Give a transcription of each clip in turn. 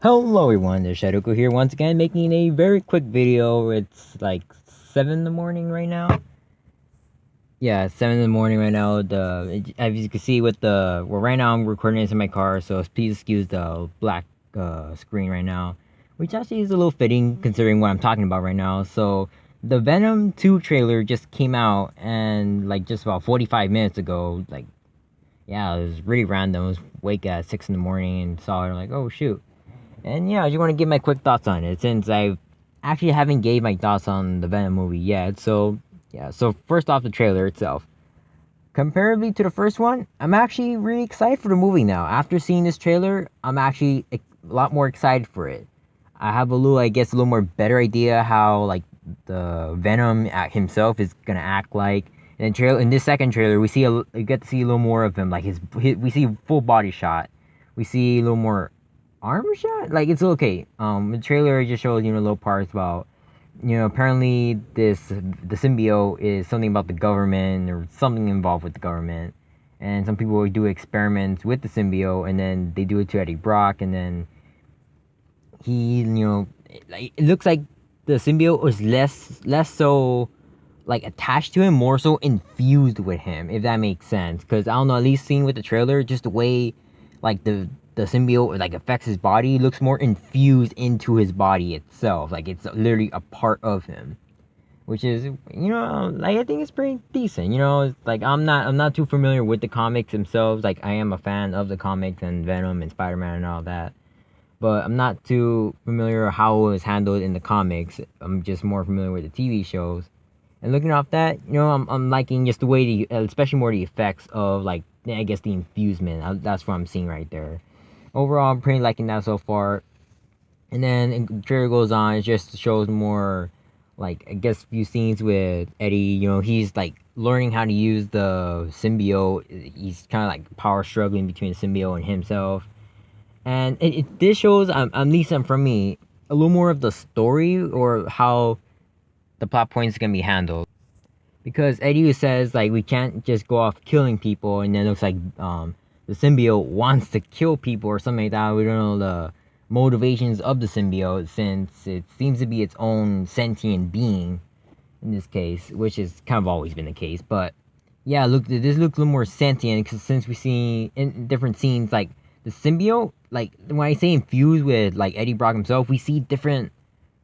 Hello everyone, there's Shadoko here once again making a very quick video. It's like 7 in the morning right now. Yeah, 7 in the morning right now. As you can see with right now I'm recording this in my car, so please excuse the black screen right now. Which actually is a little fitting considering what I'm talking about right now. So, the Venom 2 trailer just came out and like just about 45 minutes ago. Like, yeah, it was really random. I was awake at 6 in the morning and saw it. I'm like, oh shoot. And yeah, I just want to give my quick thoughts on it since I actually haven't gave my thoughts on the Venom movie yet. So yeah, so first off, the trailer itself. Comparatively to the first one, I'm actually really excited for the movie now. After seeing this trailer, I'm actually a lot more excited for it. I have a little more better idea how like the Venom himself is gonna act like. In this second trailer, we get to see a little more of him. Like we see full body shot. We see a little more arm shot. Like it's okay. The trailer just shows little parts about apparently the symbiote is something about the government or something involved with the government, and some people do experiments with the symbiote, and then they do it to Eddie Brock, and then he it looks like the symbiote was less so like attached to him, more so infused with him, if that makes sense. Because I don't know, at least seeing with the trailer, just the way like the symbiote like affects his body looks more infused into his body itself, like it's literally a part of him, which is like I think it's pretty decent. It's like I'm not too familiar with the comics themselves. Like I am a fan of the comics and Venom and Spider-Man and all that, but I'm not too familiar how it was handled in the comics. I'm just more familiar with the TV shows. And looking off that, I'm liking just the way especially more the effects of like I guess the infusement. That's what I'm seeing right there. Overall, I'm pretty liking that so far. And then the trailer goes on, it just shows more like I guess few scenes with Eddie. He's like learning how to use the symbiote. He's kind of like power struggling between the symbiote and himself. And this shows, at least from me, a little more of the story or how the plot points gonna be handled. Because Eddie says like we can't just go off killing people, and then it looks like the symbiote wants to kill people or something like that. We don't know the motivations of the symbiote since it seems to be its own sentient being in this case, which has kind of always been the case. But yeah, this looks a little more sentient because since we see in different scenes like the symbiote, like when I say infused with like Eddie Brock himself, we see different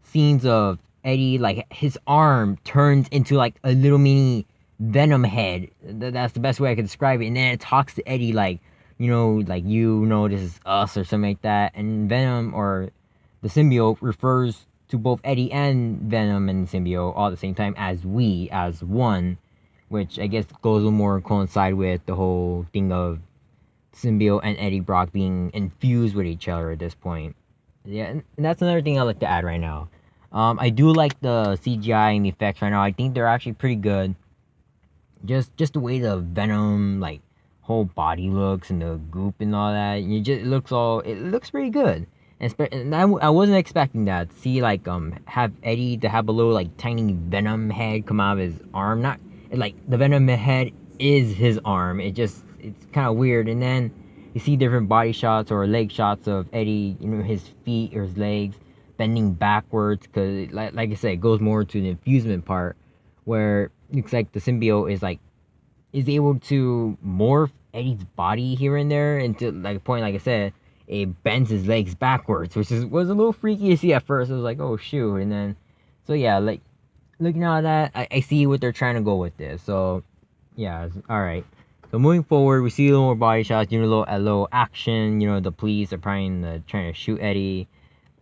scenes of Eddie, like his arm turns into like a little mini Venom head. That's the best way I could describe it. And then it talks to Eddie like, like this is us or something like that. And Venom or the symbiote refers to both Eddie and Venom and the symbiote all at the same time as we, as one, which I guess goes a little more coincide with the whole thing of symbiote and Eddie Brock being infused with each other at this point. Yeah, and that's another thing I like to add right now. I do like the CGI and the effects right now. I think they're actually pretty good. Just the way the Venom like whole body looks and the goop and all that. It looks pretty good. And I wasn't expecting that. See like have Eddie to have a little like tiny Venom head come out of his arm. Not like the Venom head is his arm. It's kind of weird. And then you see different body shots or leg shots of Eddie. His feet or his legs bending backwards because like I said, it goes more to the infusement part where it looks like the symbiote is able to morph Eddie's body here and there into like a point, like I said, it bends his legs backwards, which was a little freaky to see at first. I was like, oh shoot. And then so yeah, like looking at that, I see what they're trying to go with this. So yeah, alright. So moving forward, we see a little more body shots, a little action. The police are trying to shoot Eddie,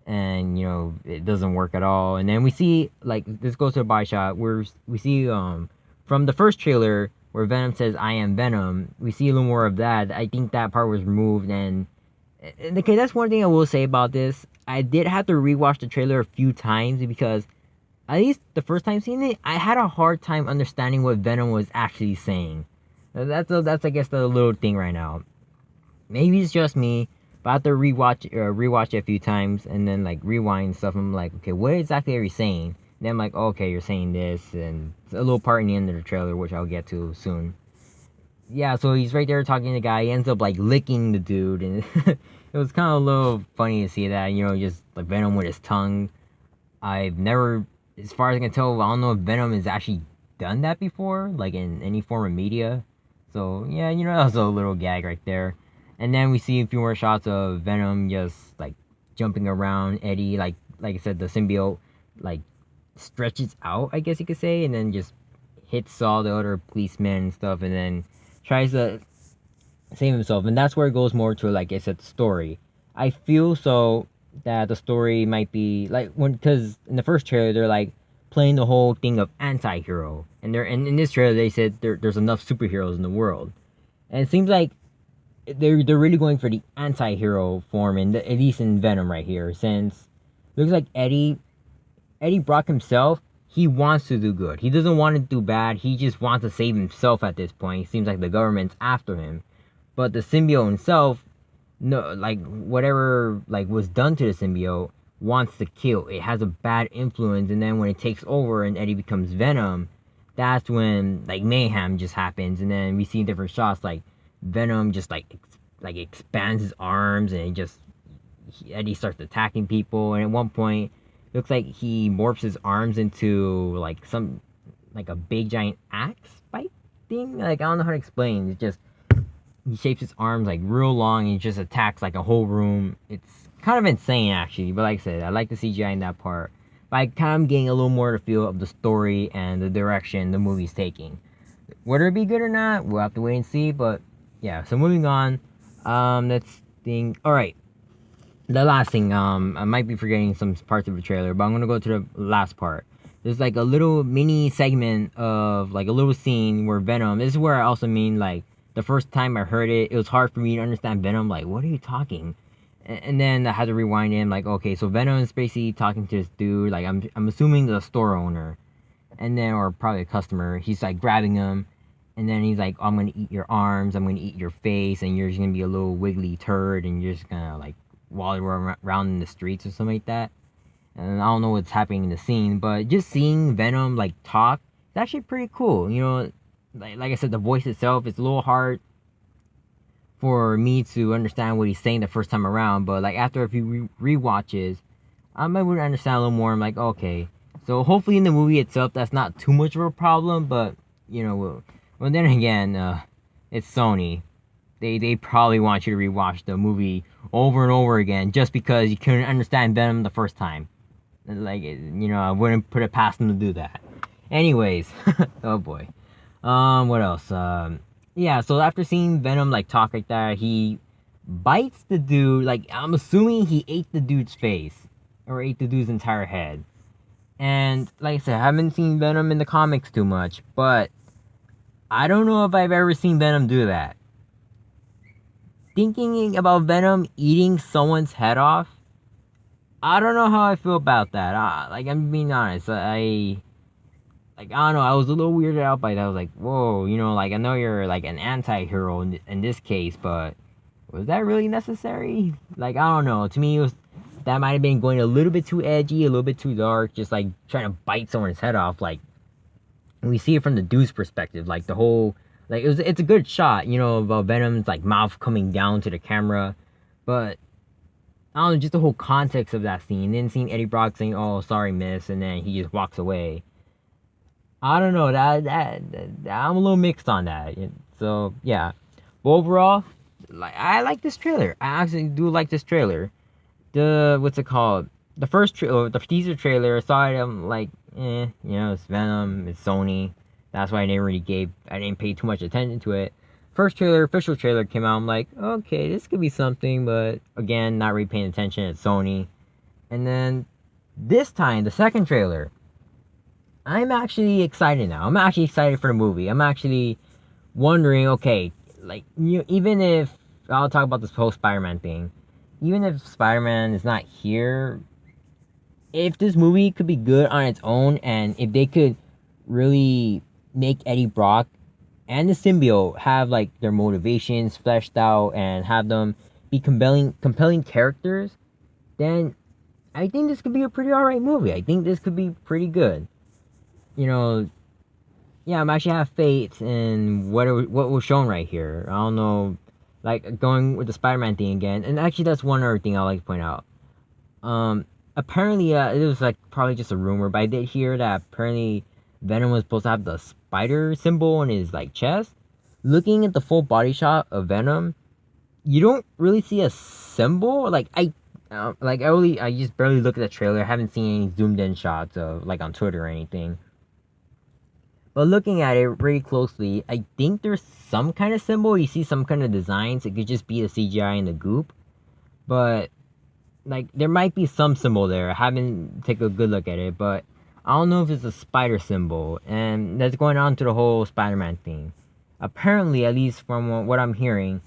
and it doesn't work at all. And then we see like this goes to a body shot where we see from the first trailer where Venom says I am Venom. We see a little more of that. I think that part was removed. And okay, that's one thing I will say about this. I did have to rewatch the trailer a few times because at least the first time seeing it, I had a hard time understanding what Venom was actually saying. That's I guess the little thing right now. Maybe it's just me, but I have to rewatch it a few times and then like rewind stuff. I'm like, okay, what exactly are you saying? And then I'm like, okay, you're saying this, and it's a little part in the end of the trailer, which I'll get to soon. Yeah, so he's right there talking to the guy. He ends up like licking the dude, and It was kind of a little funny to see that, just like Venom with his tongue. I've never, as far as I can tell, I don't know if Venom has actually done that before, like in any form of media. So yeah, that was a little gag right there. And then we see a few more shots of Venom just like jumping around Eddie, like I said, the symbiote like stretches out, I guess you could say, and then just hits all the other policemen and stuff, and then tries to save himself. And that's where it goes more to, like I said, the story. I feel so that the story might be like because in the first trailer they're like playing the whole thing of anti-hero, and in this trailer they said there's enough superheroes in the world, and it seems like they're really going for the anti-hero form, at least in Venom right here, since it looks like Eddie Brock himself, he wants to do good. He doesn't want to do bad. He just wants to save himself at this point. It seems like the government's after him. But the symbiote himself, no, like whatever like was done to the symbiote, wants to kill. It has a bad influence, and then when it takes over and Eddie becomes Venom, that's when like mayhem just happens, and then we see different shots like Venom just like expands his arms, and Eddie starts attacking people, and at one point looks like he morphs his arms into like a big giant axe fight thing. Like I don't know how to explain. It's just he shapes his arms like real long and he just attacks like a whole room. It's kind of insane actually, but like I said, I like the CGI in that part. But I kind of getting a little more to feel of the story and the direction the movie's taking. Whether it be good or not, we'll have to wait and see. But yeah, so moving on. Let's think. All right. The last thing, I might be forgetting some parts of the trailer, but I'm gonna go to the last part. There's like a little mini segment of like a little scene where Venom. This is where I also mean like the first time I heard it, it was hard for me to understand Venom. Like, what are you talking? And then I had to rewind in. Like, okay, so Venom is basically talking to this dude. Like, I'm assuming the store owner, and then or probably a customer. He's like grabbing him, and then he's like, I'm gonna eat your arms. I'm gonna eat your face, and you're just gonna be a little wiggly turd, and you're just gonna like waddle around in the streets or something like that. And I don't know what's happening in the scene, but just seeing Venom like talk, it's actually pretty cool. Like I said, the voice itself is a little hard for me to understand what he's saying the first time around, but like after a few rewatches, I might understand a little more. I'm like, okay, so hopefully in the movie itself that's not too much of a problem. But well then again, it's Sony. They probably want you to rewatch the movie over and over again just because you couldn't understand Venom the first time. Like, I wouldn't put it past them to do that. Anyways, oh boy. What else? Yeah, so after seeing Venom like talk like that, he bites the dude. Like, I'm assuming he ate the dude's face or ate the dude's entire head. And like I said, I haven't seen Venom in the comics too much, but I don't know if I've ever seen Venom do that. Thinking about Venom eating someone's head off, I don't know how I feel about that. Like, I'm being honest. I don't know. I was a little weirded out by that. I was like, whoa, like, I know you're like an anti-hero in this case, but was that really necessary? Like, I don't know. To me, that might have been going a little bit too edgy, a little bit too dark, just like trying to bite someone's head off. Like, we see it from the dude's perspective, like the whole. Like, it's a good shot, of Venom's, like, mouth coming down to the camera. But, I don't know, just the whole context of that scene. Then seeing Eddie Brock saying, oh, sorry, miss, and then he just walks away. I don't know, that I'm a little mixed on that. So, yeah. But overall, like, I like this trailer. I actually do like this trailer. What's it called? The first the teaser trailer, I saw it, I'm like, it's Venom, it's Sony. That's why I didn't pay too much attention to it. First official trailer came out, I'm like, okay, this could be something, but again, not really paying attention, it's Sony. And then, this time, the second trailer, I'm actually excited now. I'm actually excited for the movie. I'm actually wondering, okay, like, even if, I'll talk about this whole SpiderMan thing, even if SpiderMan is not here, if this movie could be good on its own, and if they could really make Eddie Brock and the symbiote have like their motivations fleshed out and have them be compelling characters, then I think this could be a pretty alright movie. I think this could be pretty good. Yeah, I'm actually have faith in what was shown right here. I don't know like going with the Spider-Man thing again. And actually, that's one other thing I like to point out. Apparently, it was like probably just a rumor, but I did hear that apparently Venom was supposed to have the spider symbol on his like chest. Looking at the full body shot of Venom, you don't really see a symbol. I just barely look at the trailer. I haven't seen any zoomed in shots of like on Twitter or anything. But looking at it really closely, I think there's some kind of symbol. You see some kind of designs. It could just be the CGI and the goop, but like there might be some symbol there. I haven't taken a good look at it, but I don't know if it's a spider symbol. And that's going on to the whole Spider-Man thing. Apparently, at least from what I'm hearing,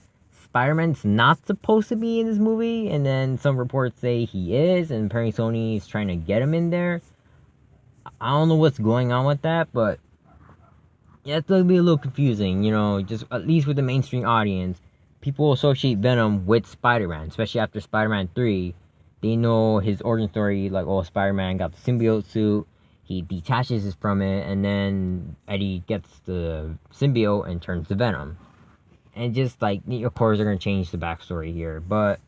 Spider-Man's not supposed to be in this movie, and then some reports say he is, and apparently Sony is trying to get him in there. I don't know what's going on with that, but yeah, it's gonna be a little confusing, you know, just at least with the mainstream audience. People associate Venom with Spider-Man, especially after Spider-Man 3. They know his origin story, like, oh, Spider-Man got the symbiote suit, he detaches from it, and then Eddie gets the symbiote and turns to Venom. And just, like, of course, they're going to change the backstory here, but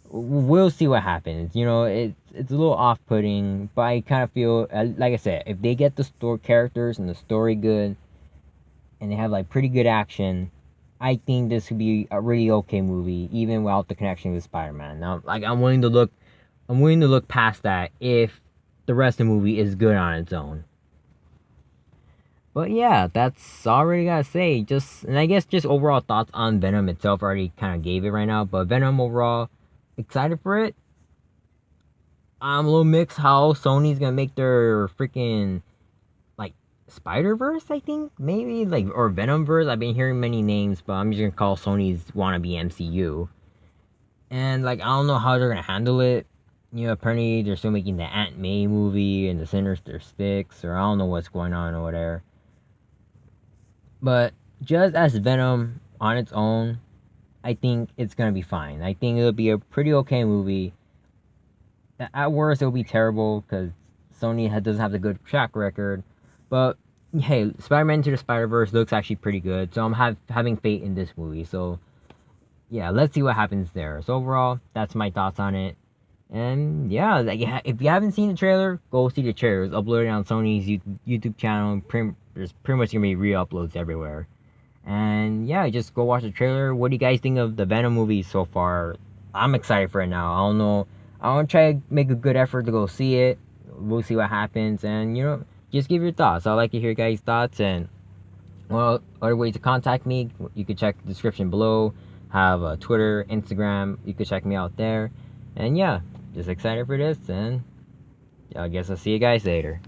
we'll see what happens. You know, it's a little off-putting, but I kind of feel, like I said, if they get the story characters and the story good, and they have, like, pretty good action, I think this could be a really okay movie, even without the connection with Spider-Man. Now, like, I'm willing to look past that if the rest of the movie is good on its own. But yeah, that's all I really gotta say. And I guess just overall thoughts on Venom itself, I already kind of gave it right now. But Venom overall, excited for it. I'm a little mixed how Sony's gonna make their freaking like Spider-Verse, I think maybe like, or Venomverse. I've been hearing many names, but I'm just gonna call Sony's wannabe MCU. And like, I don't know how they're gonna handle it. You know, apparently they're still making the Aunt May movie and the Sinister Six, or I don't know what's going on over there. But just as Venom on its own, I think it's gonna be fine. I think it'll be a pretty okay movie. At worst, it'll be terrible because Sony doesn't have the good track record. But hey, Spider-Man Into the Spider-Verse looks actually pretty good, so I'm having faith in this movie. So yeah, let's see what happens there. So overall, that's my thoughts on it. And yeah, like, if you haven't seen the trailer, go see the trailer. It's uploaded on Sony's YouTube channel. There's pretty much gonna be re-uploads everywhere. And yeah, just go watch the trailer. What do you guys think of the Venom movie so far? I'm excited for it now. I don't know. I want to try to make a good effort to go see it. We'll see what happens. And, you know, just give your thoughts. I'd like to hear your guys' thoughts. And, well, other ways to contact me, you can check the description below. Have Twitter, Instagram. You can check me out there. And yeah, just excited for this. And I guess I'll see you guys later.